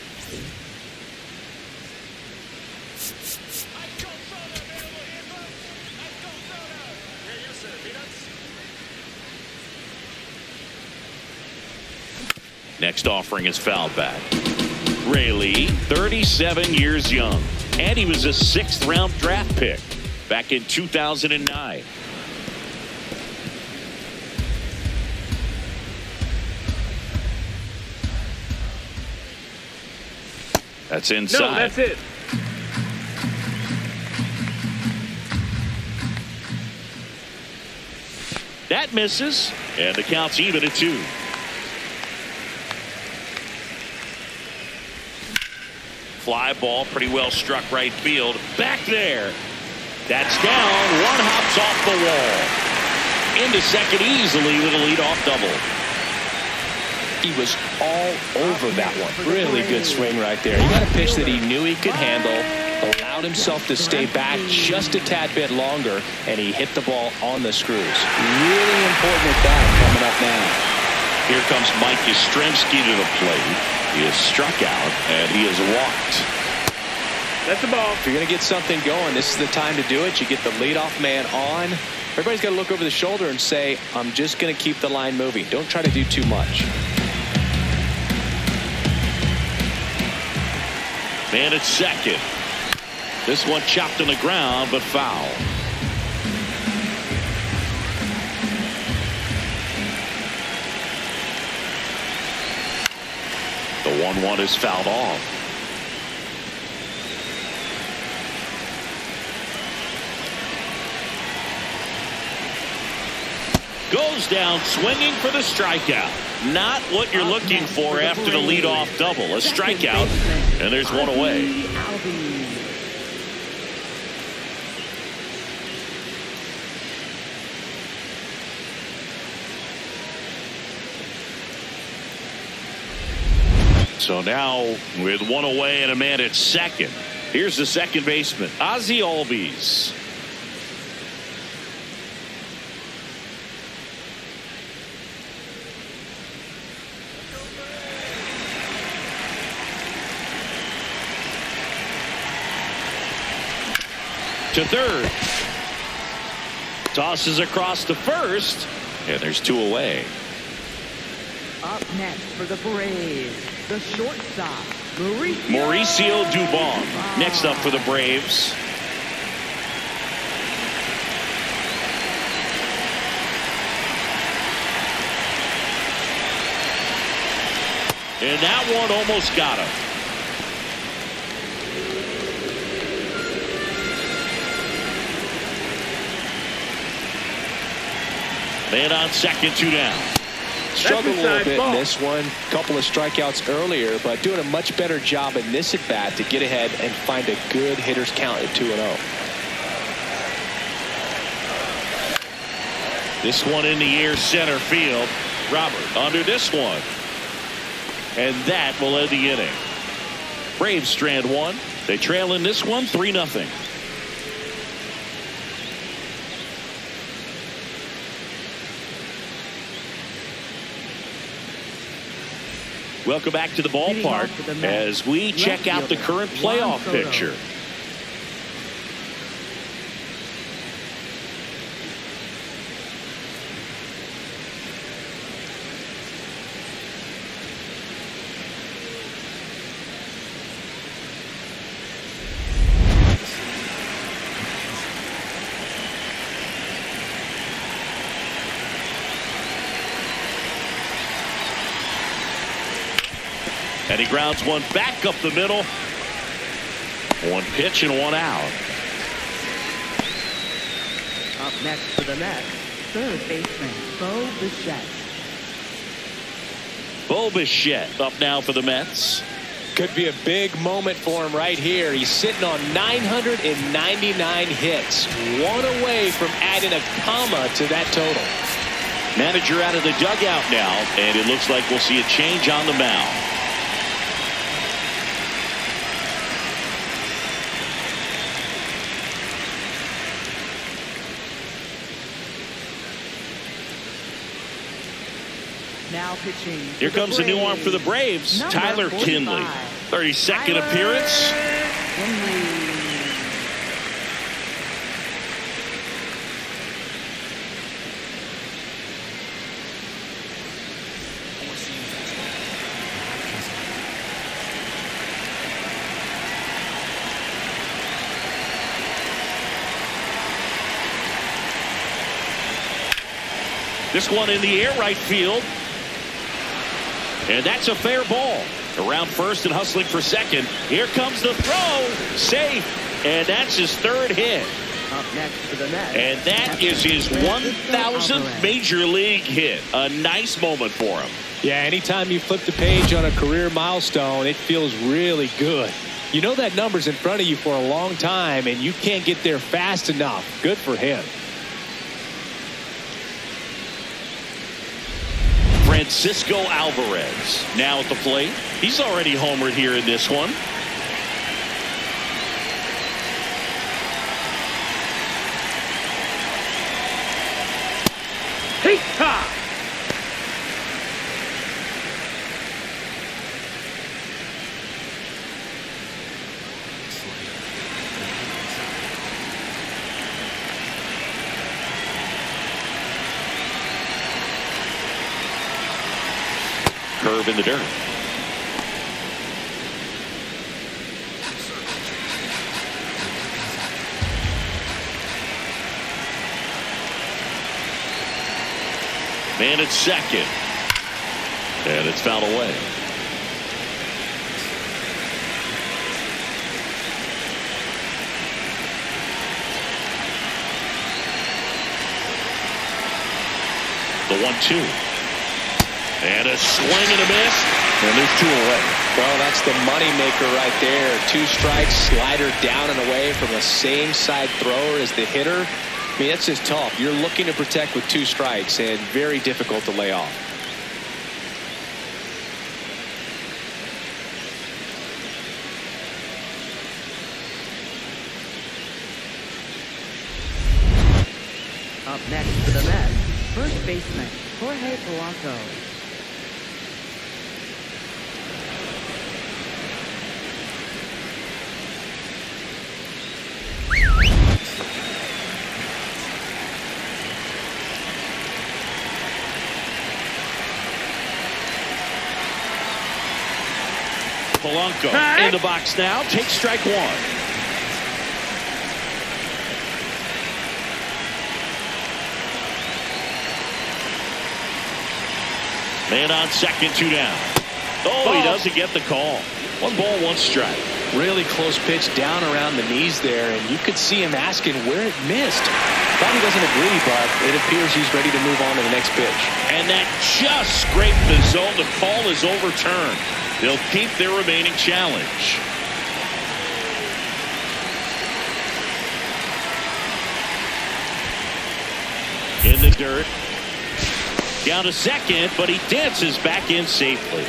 Next offering is foul back. Raley, 37 years young, and he was a 6th-round draft pick back in 2009. That's inside. No, that's it. That misses, and the count's even at 2. Fly ball, pretty well struck right field. Back there. That's down. 1 hops off the wall. Into second easily with a leadoff double. He was all over that one. Really good swing right there. He got a pitch that he knew he could handle, allowed himself to stay back just a tad bit longer, and he hit the ball on the screws. Really important at bat coming up now. Here comes Mike Yastrzemski to the plate. He is struck out, and he is walked. That's the ball. If you're going to get something going, this is the time to do it. You get the leadoff man on. Everybody's got to look over the shoulder and say, I'm just going to keep the line moving. Don't try to do too much. Man at second. This one chopped on the ground, but foul. 1-1 is fouled off. Goes down swinging for the strikeout. Not what you're looking for after the leadoff double. A strikeout, and there's one away. So now with one away and a man at second, here's the second baseman, Ozzie Albies. To third. Tosses across to first, and there's two away. Up next for the Braves, the shortstop, Mauricio Dubon. Next up for the Braves. And that one almost got him. Man on second, two down. Struggled a little bit in this one. Couple of strikeouts earlier, but doing a much better job in this at bat to get ahead and find a good hitter's count at 2-0. This one in the air, center field. Robert under this one. And that will end the inning. Braves strand one. They trail in this one 3-0. Welcome back to the ballpark as we check out the current playoff picture. And he grounds one back up the middle. One pitch and one out. Up next for the Mets, third baseman, Bo Bichette. Bo Bichette up now for the Mets. Could be a big moment for him right here. He's sitting on 999 hits. One away from adding a comma to that total. Manager out of the dugout now, and it looks like we'll see a change on the mound. Now pitching. Here comes a new arm for the Braves, Tyler Kinley. 32nd appearance. This one in the air, right field. And that's a fair ball. Around first and hustling for second. Here comes the throw. Safe. And that's his third hit. Up next for the Mets. And that is his 1,000th major league hit. A nice moment for him. Yeah, anytime you flip the page on a career milestone, it feels really good. You know that number's in front of you for a long time, and you can't get there fast enough. Good for him. Francisco Alvarez now at the plate. He's already homered here in this one. Hita! Curve in the dirt. Man at second. And it's fouled away. 1-2. And a swing and a miss. And there's 2 away. Well, that's the money maker right there. 2 strikes, slider down and away from the same side thrower as the hitter. I mean, that's just tough. You're looking to protect with 2 strikes and very difficult to lay off. Up next for the Mets, first baseman, Jorge Polanco. Polanco in the box now. Takes strike 1. Man on second, 2 down. Oh, he doesn't get the call. 1 ball, 1 strike. Really close pitch down around the knees there, and you could see him asking where it missed. Probably doesn't agree, but it appears he's ready to move on to the next pitch. And that just scraped the zone. The call is overturned. They'll keep their remaining challenge. In the dirt. Down to second, but he dances back in safely.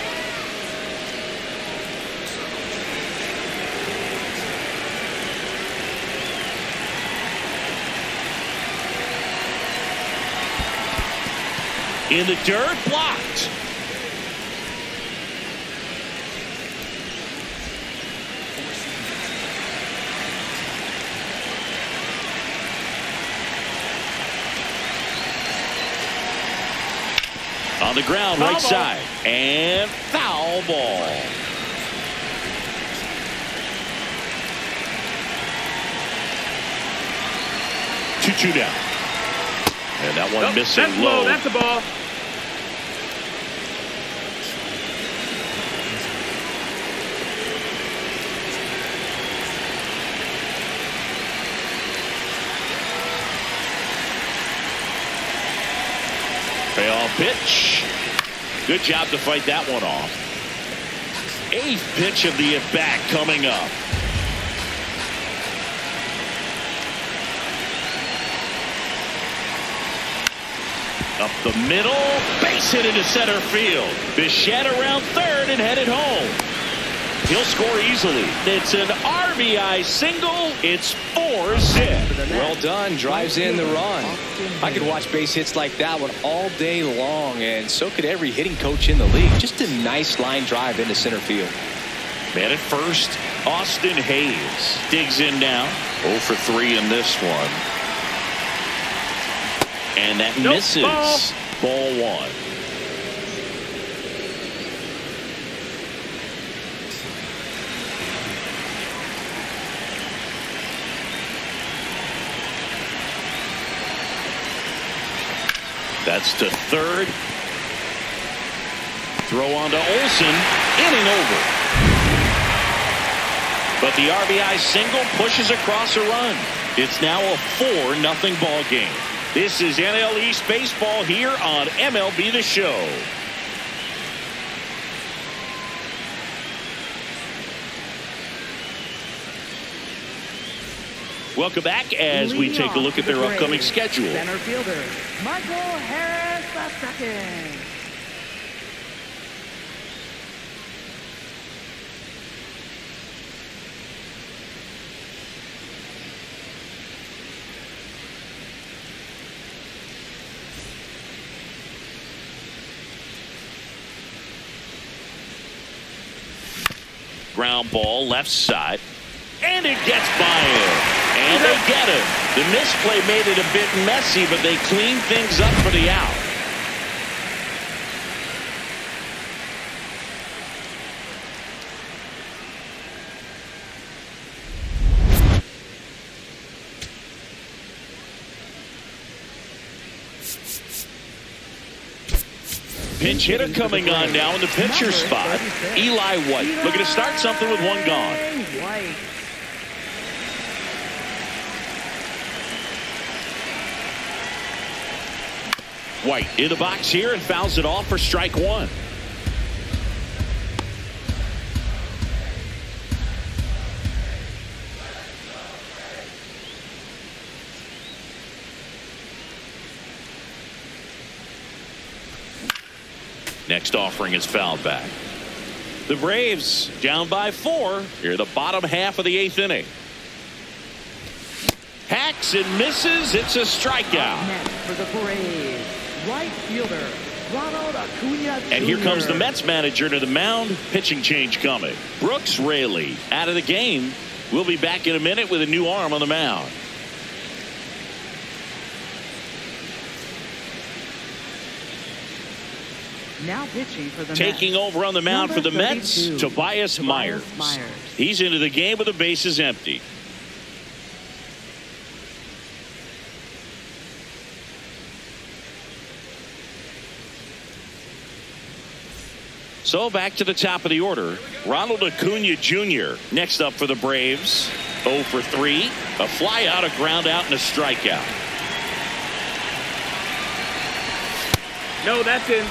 In the dirt, blocked. On the ground, right side, and foul ball. Two down. And that one missing that's low. That's the ball. Payoff pitch. Good job to fight that one off. 8th pitch of the at-bat coming up. Up the middle, base hit into center field. Bichette around third and headed home. He'll score easily. It's an RBI single. It's 4-zip. Well done. Drives in the run. I could watch base hits like that one all day long, and so could every hitting coach in the league. Just a nice line drive into center field. Man at first, Austin Hayes digs in now. 0 for 3 in this one. And that misses. Ball 1. That's to third. Throw on to Olsen. Inning over. But the RBI single pushes across a run. It's now a 4-0 ball game. This is NL East Baseball here on MLB The Show. Welcome back as we take a look at their upcoming schedule. Center fielder, Michael Harris II. Ground ball left side, and it gets by him. And they get him. The misplay made it a bit messy, but they clean things up for the out. Pinch hitter coming on now in the pitcher spot. Eli White looking to start something with 1 gone. White. White in the box here and fouls it off for strike one. Next offering is fouled back. The Braves down by 4 here in the bottom half of the 8th inning. Hacks and misses. It's a strikeout. Next for the Braves, right fielder Ronald Acuna Jr. And here comes the Mets manager to the mound. Pitching change coming. Brooks Raley out of the game. We'll be back in a minute with a new arm on the mound. Now pitching for the Taking Mets, over on the mound for the number Mets, 32, Tobias Myers. He's into the game with the bases empty. So back to the top of the order. Ronald Acuna Jr. next up for the Braves. 0 for 3. A fly out, a ground out, and a strikeout. No, that's in.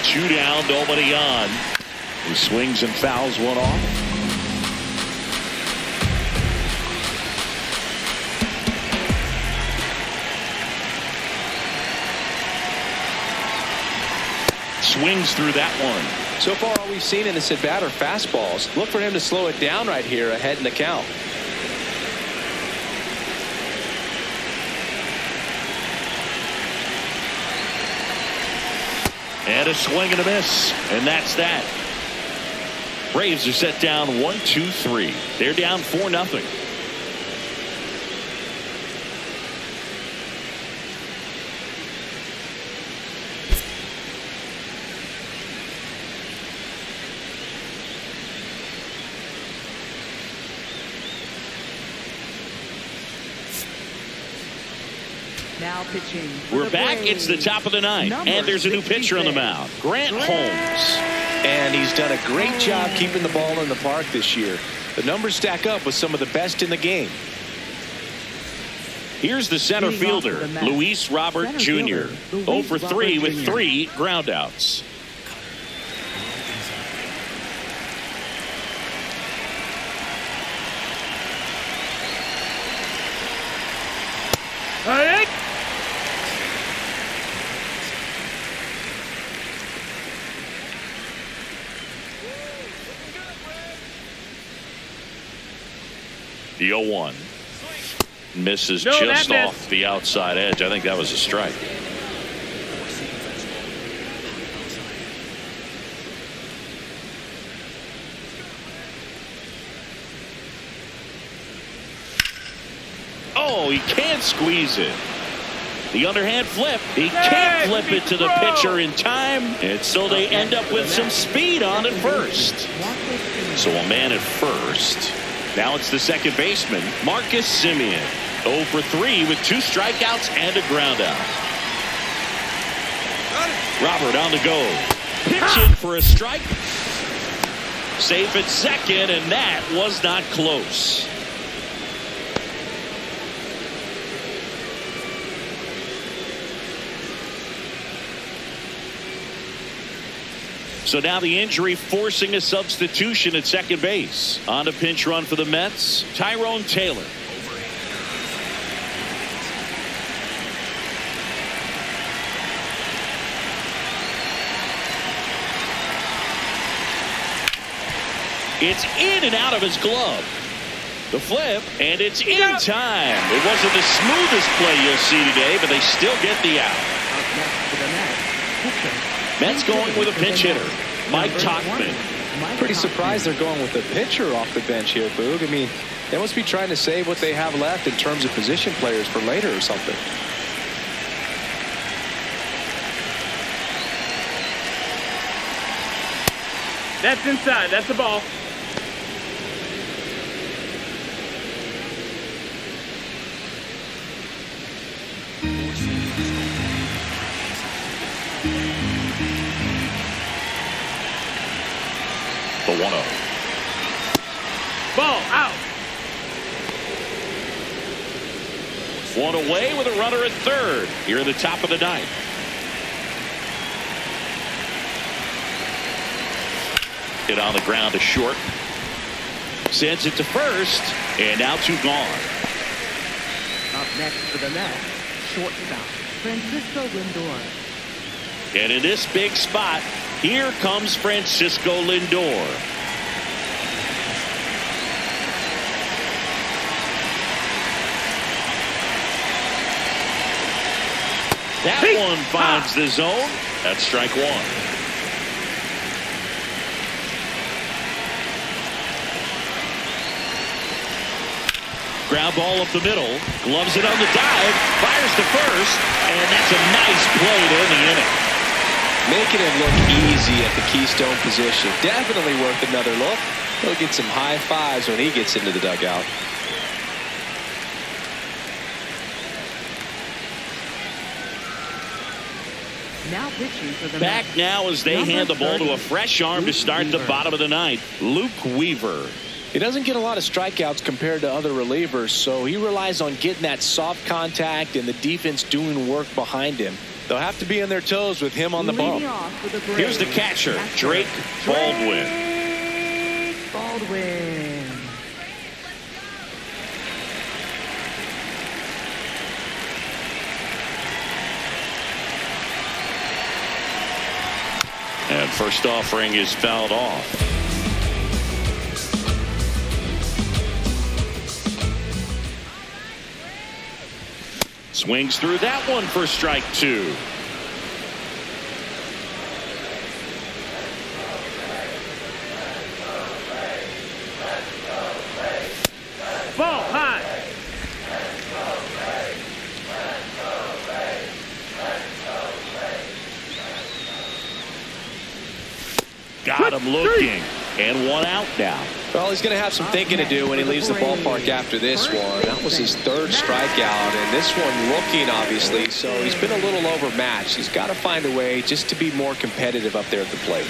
Two down, nobody on. He swings and fouls one off. Swings through that one. So far, all we've seen in this at bat are fastballs. Look for him to slow it down right here ahead in the count. And a swing and a miss. And that's that. Braves are set down 1-2-3. They're down 4-0. Now pitching for We're the back. Braves, It's the top of the ninth. number And there's a new pitcher on the 66, mound. Grant Holmes. And he's done a great job keeping the ball in the park this year. The numbers stack up with some of the best in the game. Here's the center Leading off fielder, for the Mets, Luis Robert center Jr. fielder, 0 for 3 Robert with Jr. 3 groundouts. Hey! The 0-1. Misses No, just that off the outside edge. I think that was a strike. Oh, he can't squeeze it. The underhand flip. He can't flip it to the pitcher in time. And so they end up with some speed on at first. So a man at first. Now it's the second baseman, Marcus Semien. 0 for 3 with 2 strikeouts and a groundout. Robert on the go. Pitch in for a strike. Safe at second, and that was not close. So now the injury forcing a substitution at second base. On a pinch run for the Mets, Tyrone Taylor. It's in and out of his glove. The flip, and it's in time. It wasn't the smoothest play you'll see today, but they still get the out. Up next for the Mets, pitcher. Mets going with a pinch hitter, Mike Tauchman. Pretty surprised they're going with the pitcher off the bench here, Boog. I mean, they must be trying to save what they have left in terms of position players for later or something. That's inside. That's the ball. The 1-0. Ball out. One away with a runner at third here in the top of the ninth. Hit on the ground to short. Sends it to first, and now 2 gone. Up next for the Mets, shortstop, Francisco Lindor. And in this big spot, here comes Francisco Lindor. That one finds the zone. That's strike 1. Ground ball up the middle. Gloves it on the dive. Fires to first. And that's a nice play to end the inning. Making it look easy at the keystone position. Definitely worth another look. He'll get some high fives when he gets into the dugout. Now pitching for the Back Mets. now as they hand the ball to a fresh arm to start the bottom of the ninth. Luke Weaver. He doesn't get a lot of strikeouts compared to other relievers, so he relies on getting that soft contact and the defense doing work behind him. They'll have to be on their toes with him on the bump. Here's the catcher, Drake Baldwin. Drake Baldwin. And first offering is fouled off. Swings through that one for strike 2. Ball high. Got him looking. And 1 out now. Well, he's going to have some thinking to do when he leaves the ballpark after this one. That was his 3rd strikeout, and this one looking, obviously, so he's been a little overmatched. He's got to find a way just to be more competitive up there at the plate.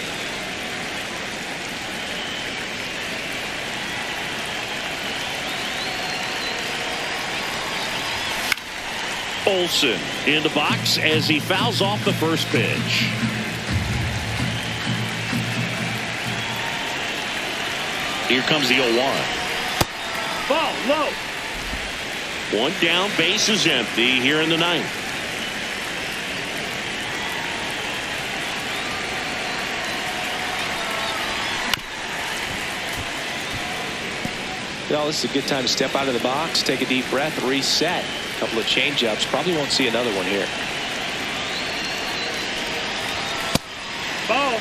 Olsen in the box as he fouls off the first pitch. Here comes the 0-1. Ball low. 1 down, base is empty here in the ninth. Well, this is a good time to step out of the box, take a deep breath, reset. A couple of change-ups. Probably won't see another one here. Ball.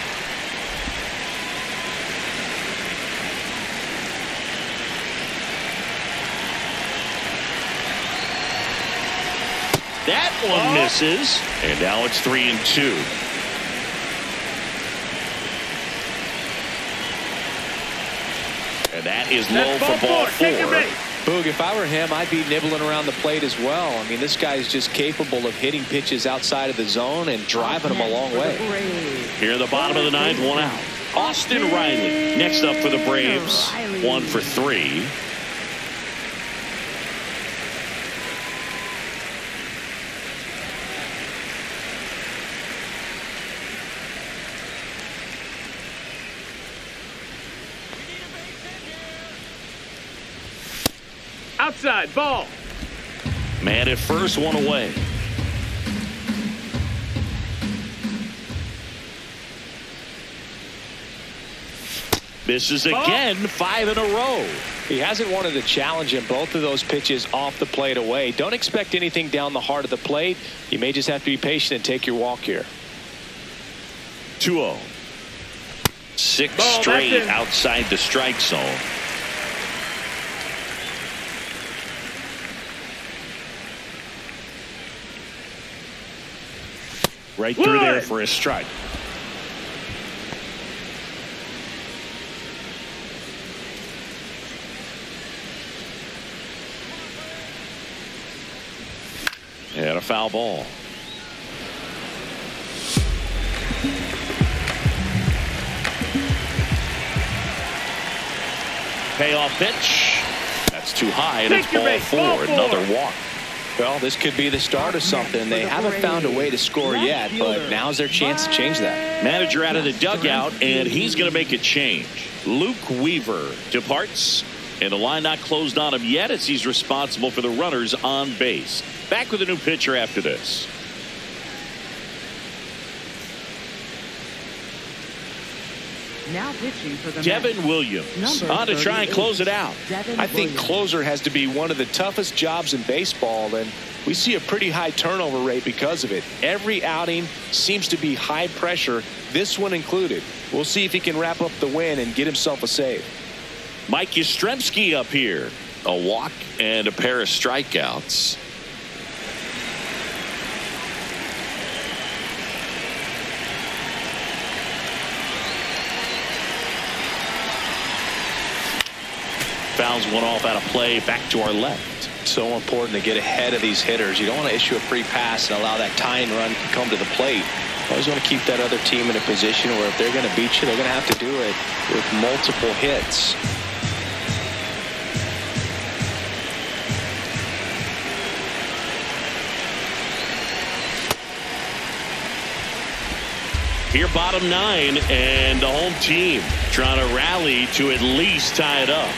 That one misses, and now it's 3-2. And that is low for ball 4. Boog, if I were him, I'd be nibbling around the plate as well. I mean, this guy is just capable of hitting pitches outside of the zone and driving them a long way. Here in the bottom of the ninth, 1 out. Austin Riley next up for the Braves. 1 for 3. Outside, ball. Man at first, 1 away. Misses again, 5 in a row. He hasn't wanted to challenge him both of those pitches off the plate away. Don't expect anything down the heart of the plate. You may just have to be patient and take your walk here. 2-0. 6 Ball, straight outside the strike zone. Right through there for a strike. And a foul ball. payoff pitch. That's too high, and Take it's your ball base, four. ball four. Another walk. Well, this could be the start of something. They haven't found a way to score yet, but now's their chance to change that. Manager out of the dugout, and he's going to make a change. Luke Weaver departs, and the line not closed on him yet as he's responsible for the runners on base. Back with a new pitcher after this. Now pitching for the Devin Mets. Williams Number on to try and 38, close it out. Devin I think Williams. closer has to be one of the toughest jobs in baseball, and we see a pretty high turnover rate because of it. Every outing seems to be high pressure, this one included. We'll see if he can wrap up the win and get himself a save. Mike Yastrzemski up here. A walk and a pair of strikeouts. Fouls one off out of play, back to our left. So important to get ahead of these hitters. You don't want to issue a free pass and allow that tying run to come to the plate. You always want to keep that other team in a position where if they're going to beat you, they're going to have to do it with multiple hits. Here, bottom nine, and the home team trying to rally to at least tie it up.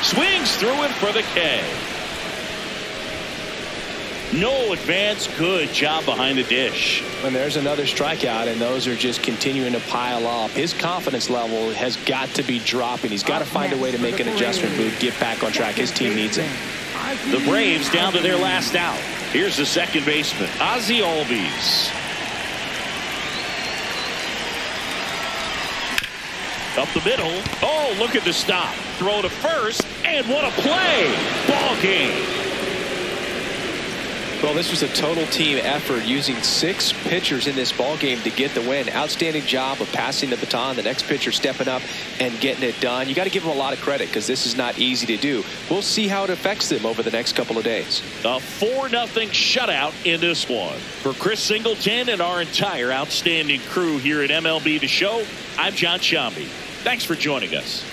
Swings through it for the K. No advance. Good job behind the dish. And there's another strikeout, and those are just continuing to pile up. His confidence level has got to be dropping. He's got to find a way to make an adjustment move, get back on track. His team needs it. The Braves down to their last out. Here's the second baseman, Ozzie Albies. Up the middle. Oh, look at the stop. Throw to first, and what a play. Ball game. Well, this was a total team effort using 6 pitchers in this ball game to get the win. Outstanding job of passing the baton. The next pitcher stepping up and getting it done. You got to give them a lot of credit because this is not easy to do. We'll see how it affects them over the next couple of days. A 4-0 shutout in this one. For Chris Singleton and our entire outstanding crew here at MLB The Show, I'm John Shambi. Thanks for joining us.